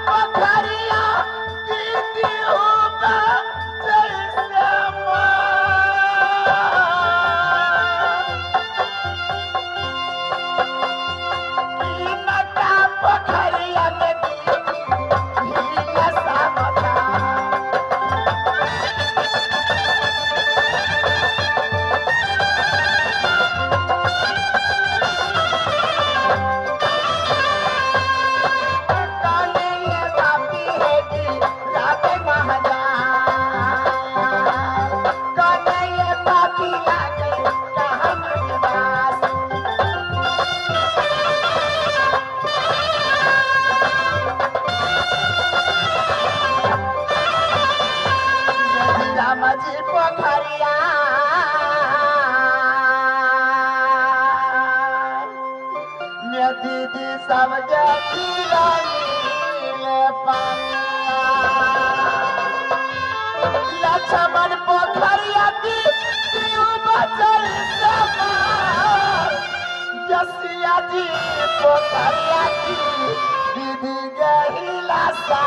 पोखरिया दीदी होगा जैसे नटा पोखरिया में दीदी ही सामता दीदी सब लक्ष्मण पोखरिया जसिया जी पोखरिया की दीदी गहिला सा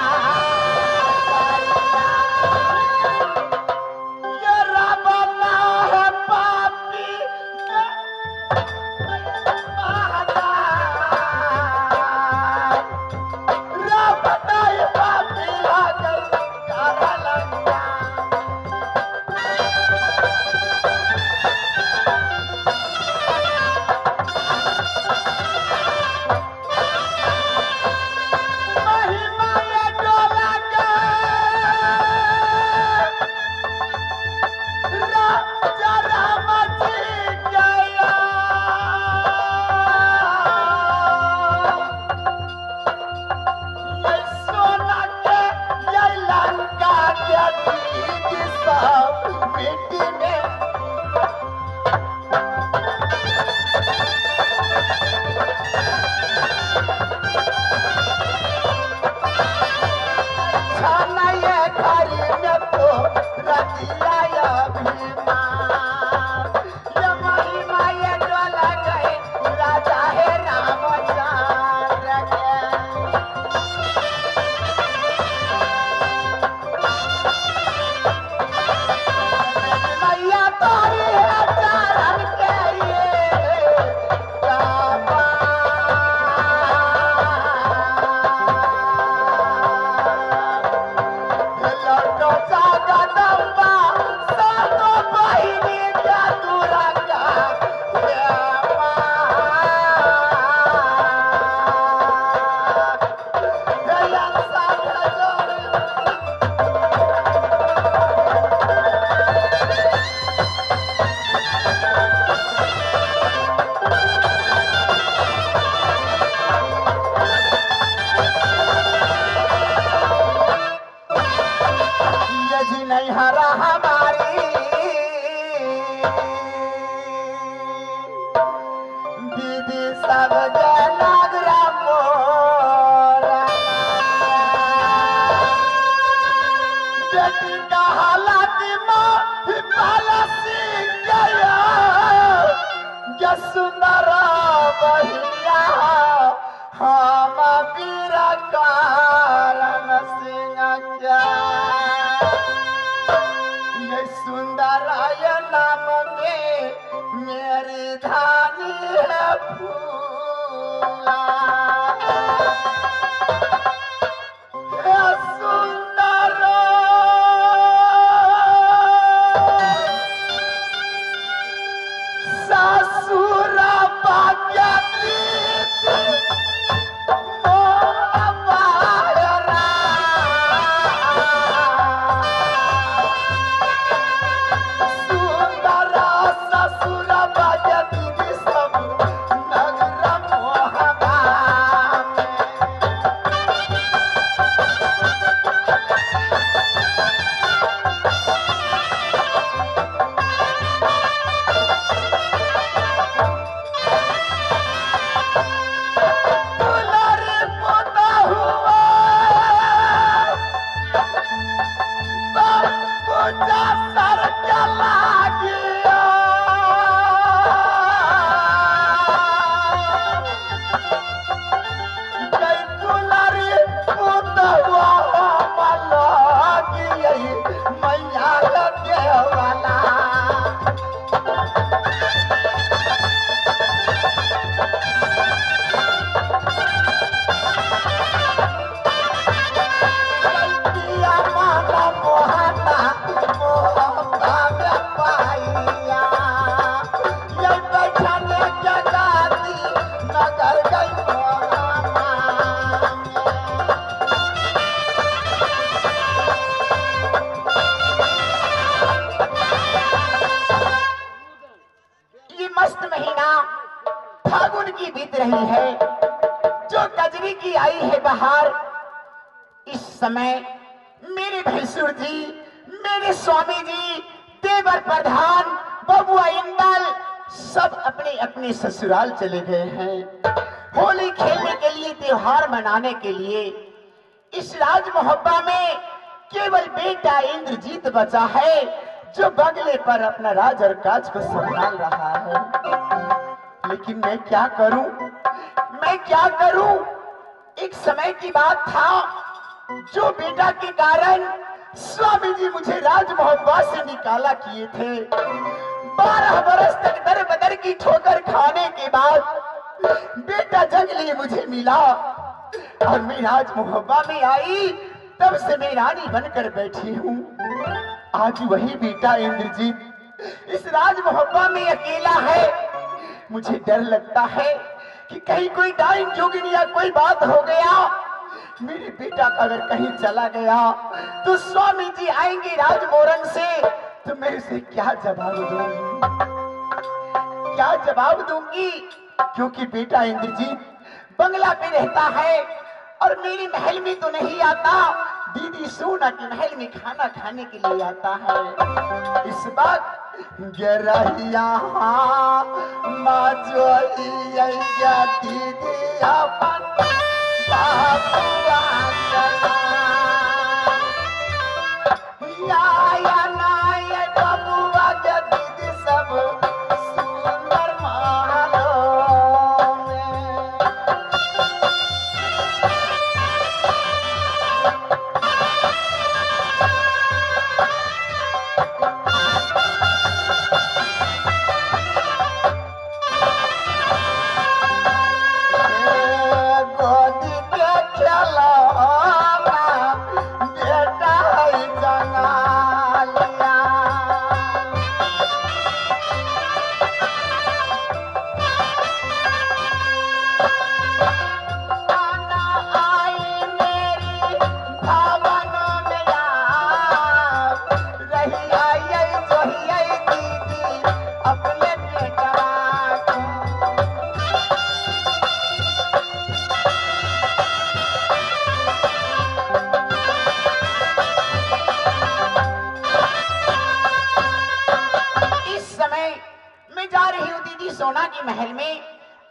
समय मेरे भैंसुर जी, मेरे स्वामी जी, देवर प्रधान, बबुआ इंदल सब अपने अपने ससुराल चले गए हैं होली खेलने के लिए, त्योहार मनाने के लिए। इस राज मोहब्बा में केवल बेटा इंद्रजीत बचा है जो बंगले पर अपना राज और काज को संभाल रहा है। लेकिन मैं क्या करूं, मैं क्या करूं? एक समय की बात था जो बेटा के कारण स्वामी जी मुझे राज मोहब्बा से निकाला किए थे। 12 बरस तक दर बदर की ठोकर खाने के बाद बेटा जंगली मुझे मिला और मैं राज मोहब्बा में आई, तब से मैं रानी बनकर बैठी हूँ। आज वही बेटा इंद्रजीत इस राज मोहब्बा में अकेला है। मुझे डर लगता है कि कहीं कोई डाइन जोगिनी या कोई बात हो गया, मेरे बेटा अगर कहीं चला गया तो स्वामी जी आएंगे राजमोरंग से, तो मैं उसे क्या जवाब दूंगी, क्या जवाब दूंगी? क्योंकि बेटा इंद्रजीत बंगला पे रहता है और मेरे महल में तो नहीं आता। दीदी सोना के महल में खाना खाने के लिए आता है। इस बात गरहिया माँ जोइया दीदी अपन बाबुआ या ना ये बाबुआ के दीदी सब सुंदर महलों में। गोदी के खिलौना बेटा है जंगालिया। आना आई मेरी भवन में यार, रही आई जोही दीदी अपने बेटा को। इस समय मैं जा रही हूँ दीदी सोना के महल में,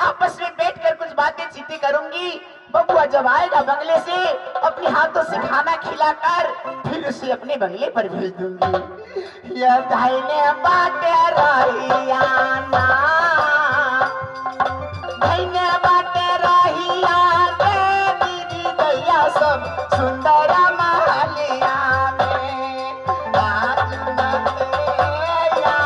आपस में बैठकर कुछ बातें चीतें करूंगी। बबुआ जब आएगा बंगले से अपने हाथों से खाना खिलाकर फिर उसे अपने बंगले पर भेज दूंगी। यह धाइने बाटे रहियाना, धाइने बाटे रहिया के दीदी दैया सब सुंदर महलिया में आज नते या।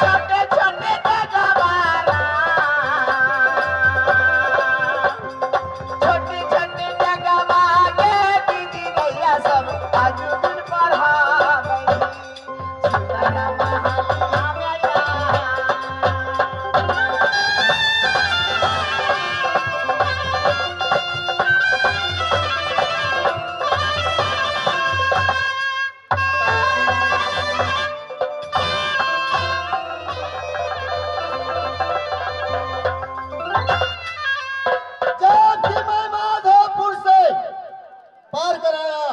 छोटे छोटे जगवारा, छोटी छोटी जगवा के दीदी गैया सब आज दिन पढ़ा गई सुंदर महलिया में या। जब कि मैं माधोपुर से पार कराया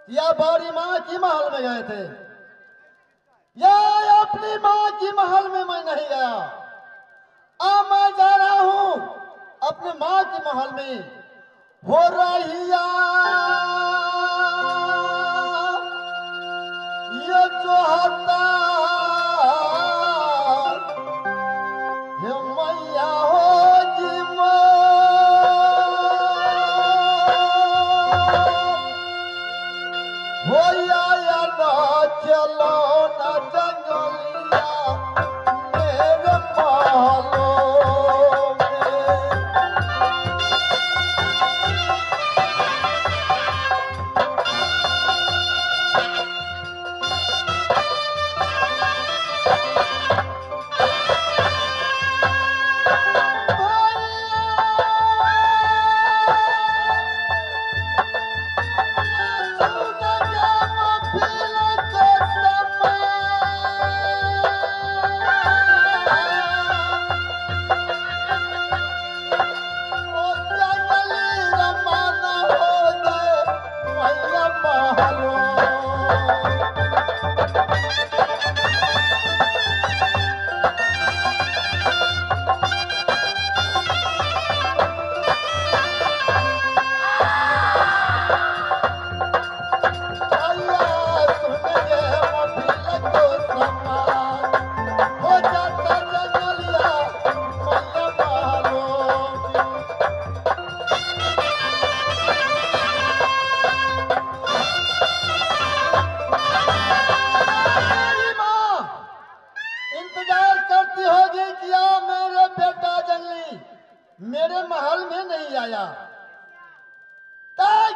या बड़ी माँ की महल में गए थे, या अपनी माँ की महल में मैं नहीं गया। अब मैं जा रहा हूँ अपनी माँ की महल में। हो रहिया ये जो होता हे मैया होगी माँ, हो या ना चलो ना जंगलिया मेरे महलों में।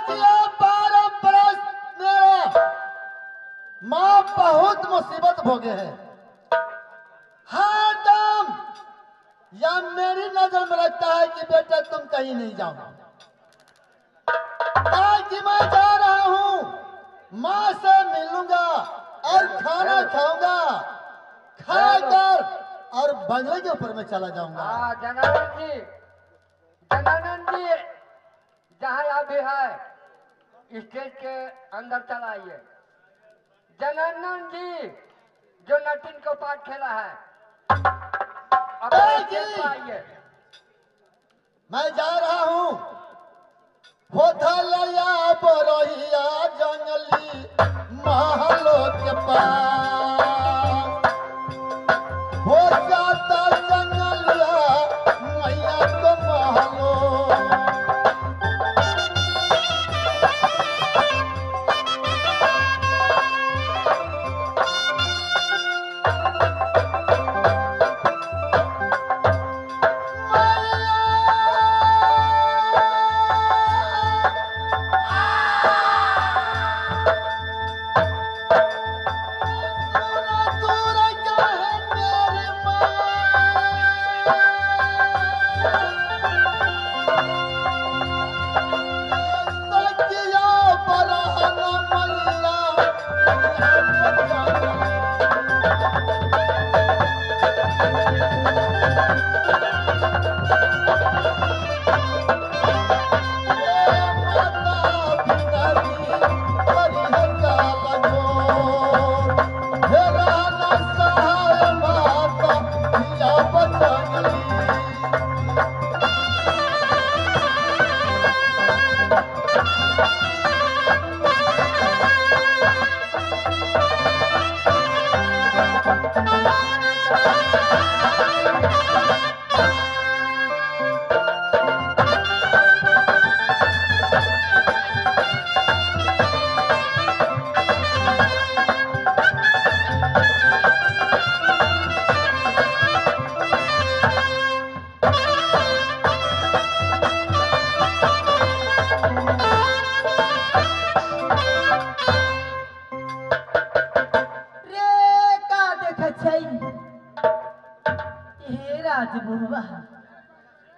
किया 12 बरस मेरा माँ बहुत मुसीबत भोगे है। हर दम या मेरी नजर में लगता है कि बेटा तुम कहीं नहीं जाओ, ताकि मैं जा रहा हूँ माँ से मिलूंगा और खाना खाऊंगा, खाकर और बंगले के ऊपर में चला जाऊंगा। हाँ जनानंद जी जहाँ अभी है स्टेज के अंदर चला आइए। जनानंद जी जो नटिन को पाठ खेला है अपने स्टेज पर आइए। मैं जा रहा हूँ होथलया बरहिया जंगली महलों के पास, हो जाता जंगलिया मैया तो महलों।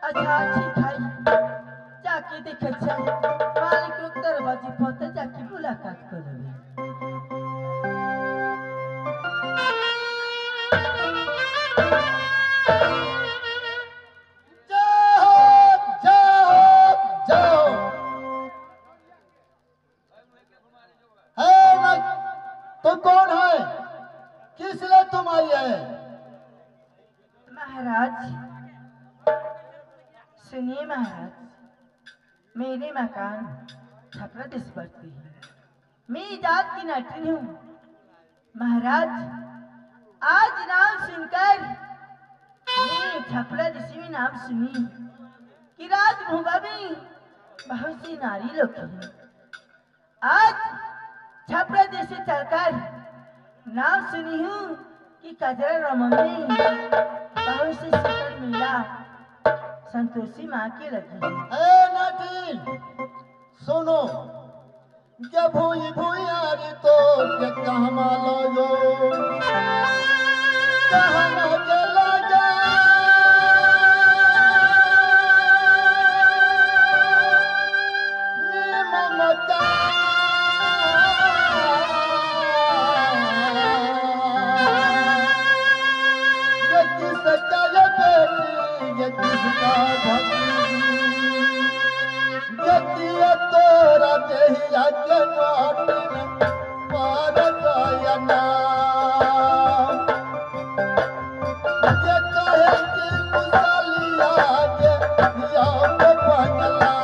अच्छा ठीक है जाके देखे मालिक लोग दरवाजे पर जाके मुलाकात कर लेंगे। तुम कौन है? किस लिए तुम आई है? महाराज सुनिए महाराज, मेरे मकान छपरा देश पड़ती है, मैं जात की नटनी हूँ। महाराज आज नाम सुनकर मैं छपरा देश में नाम सुनी कि राजभूमि में बहुत सी नारी लोग हैं। आज छपरा देश से चलकर नाम सुनी हूँ कि कजरा रमन में बहुत से सकल मिला संतोषी माँ की लगी। नाटिन सुनो, क्या भूई भूई आरी तो क्या कहमा लो कहमा के लगा नी ममता ये किसका ये बेटी ये किसका भतीजी तोरा देहिया के नाटिन पार गयना ये कहे कि कुशलिया के याद बंगला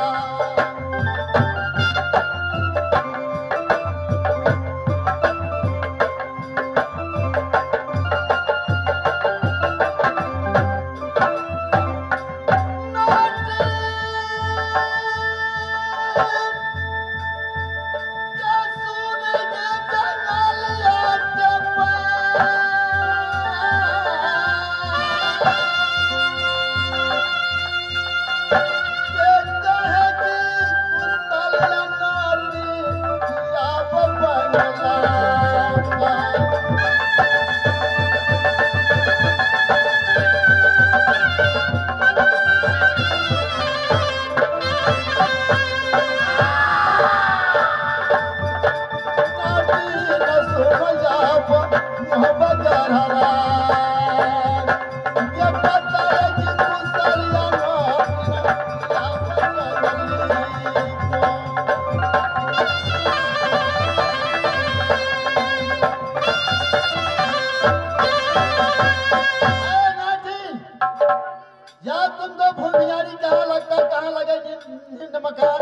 या तुमको भूमियारी कहाँ लगता कहाँ लगे निम्न मकान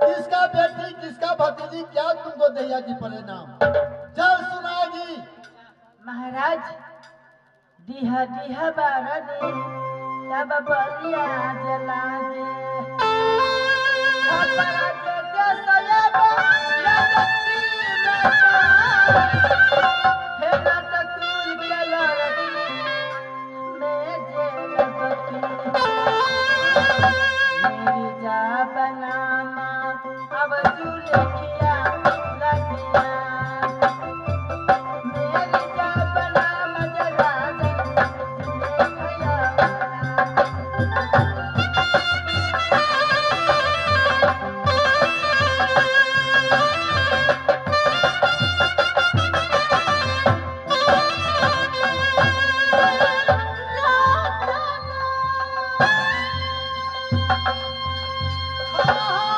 किसका बेटी किसका भतीजी क्या तुमको दैया की परिणाम चल सुनाएगी। महाराज दिहा दिहा बारा दे तब बलिया जला दे अपरा के सयाबा लगती हे नाटकुल के लड़की मैं जे लगती मेरी जा बनाना अब जुलेखिया लगिया मेरी जा बनाना जला दे जुलेखिया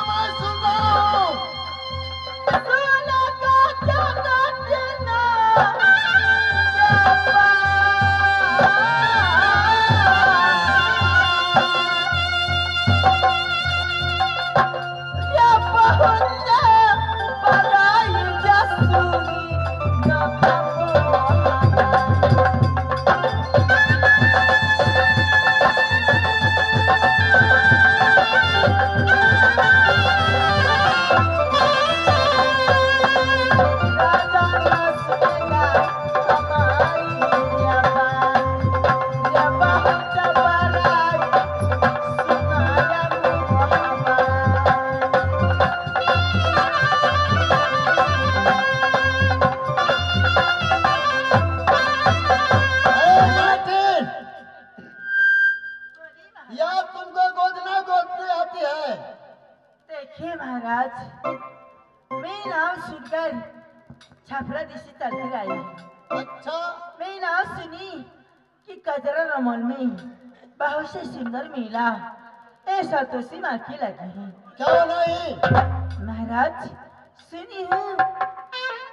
मैं सुन रहा हूँ। सोना का चांदा देना या बहुत बड़ाई जसूरी न पापो राजा नसना हमारी जबान बहुत बड़ाई सुनाया मार्टिन, या तुमको गोदना गोदनी आती है। देखिए महाराज मैं नाम सुनकर छापरा दिशी चलती आई अच्छा मैं नाम सुनी कि कजरा रमन में बहुत से सुंदर मिला ऐसा तो सी माखी लगी है क्यों नहीं? महाराज सुनी हूँ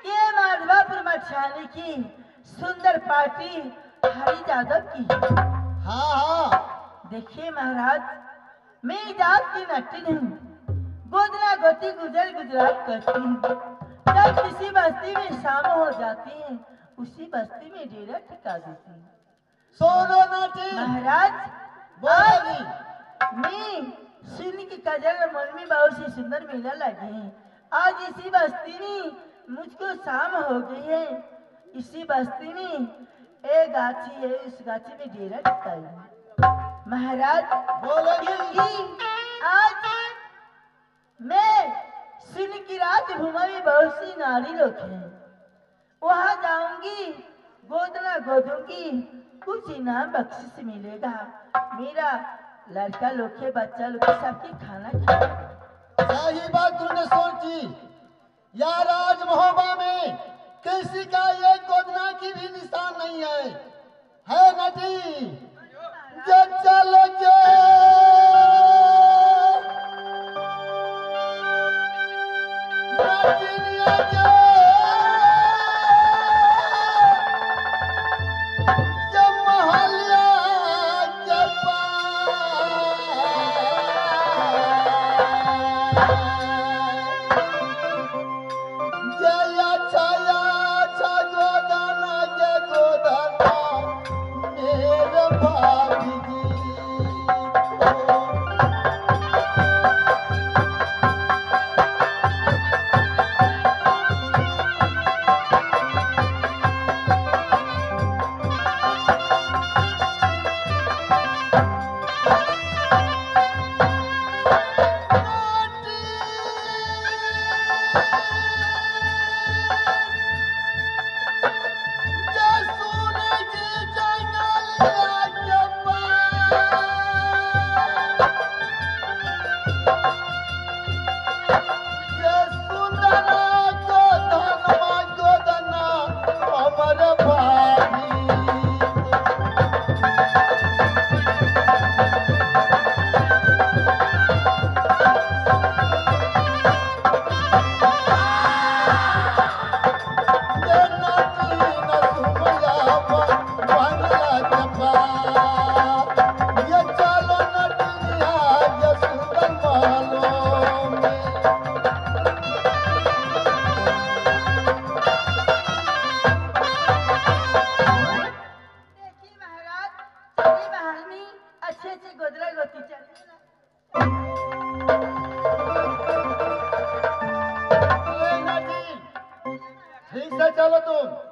ये माधवापुर मछाने की सुंदर पार्टी हरी यादव की है। हाँ हाँ देखिए महाराज मैं जात की नटिन हूँ गोदना गोती गुजर गुजरात करती हूँ जब किसी बस्ती में शाम हो जाती है उसी बस्ती में डेरा टिका देती हूँ सोनो नाटी महाराज बोलेगी। मैं सुन की कजर मन में बहुत सी सुंदर मेला लगे हैं आज इसी बस्ती में मुझको शाम हो गई है इसी बस्ती में एक गाछी है उस गाछी में डेरा टिका है महाराज बोलेगी। क्योंकि आज मैं सुन की राजभूमि में बहुत सी नारी लोग हैं वहां जाऊंगी गोदना गोदूंगी कुछ इनाम बख्शिश मिलेगा मेरा लड़का लोग के बच्चा लोग के सबके खाना खिलाएगा सही बात तूने सोची। या राज महोबा में किसी का एक गोदना की भी निशान नहीं है नटी जो चलोगे नटिनिया के जब महलिया के जया छाया छा गोदाना के गोदाना मेरे भाभी जी चलो तुम।